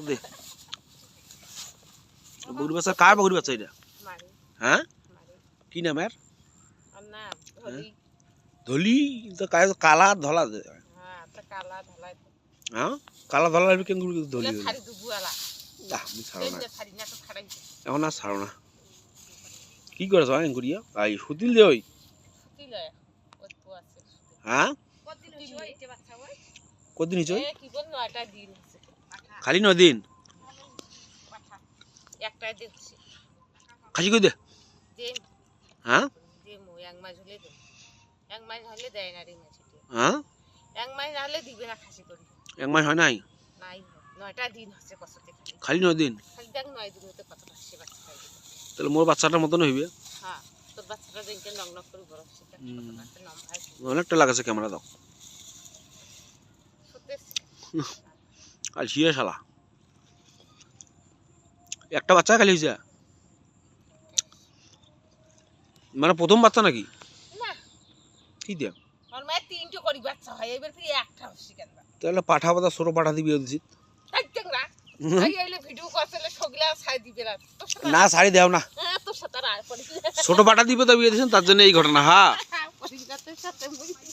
দে বগুড়ি বাচ্চা কার বগুড়ি বাচ্চা এটা হ্যাঁ কি নাম এর ধলি তো কালা ধলা হ্যাঁ কালা ধলা কেন ধলি এখন আর ছাড়ো না কি করেছ করিয়া আই সুতিল দে ওই হ্যাঁ কদিন হয়েছে খালি 9 দিন খাসি কই দে হ্যাঁ হ্যাঁ 1 মাস হলে দিবে না খাসি করি 1 মাস হয় নাই নাই 9টা দিন হচ্ছে কষ্টে খালি 9 দিন খালি দেখ 9 দিন হতে কত খাসি বাচ্চা খাই তাহলে মোর বাচ্চাটার মতন হইবে হ্যাঁ তোর বাচ্চাটা দিনকে নক নক করে বড় হচ্ছে একটা নাম ভাই অনেকটা লাগাছে ক্যামেরা দাও আর শিয়া শালা একটা বাচ্চা খালি হইছে মানে প্রথম বাচ্চা নাকি না কি দিয়া আর মা 3টো করি বাচ্চা হয় এবার ফিরে একটা হচ্ছে কেন তাহলে পাঠা পাতা ছোট পাঠা দিবি উচিত একদম না আই আইলে ভিডিও করছলে সগলা ছাই দিবে না শাড়ি দাও না হ্যাঁ তোর সাথে আর পড়ি ছোট পাঠা দিবে তো বিয়ে দিছেন তার জন্য এই ঘটনা হ্যাঁ পরিগাতের সাথে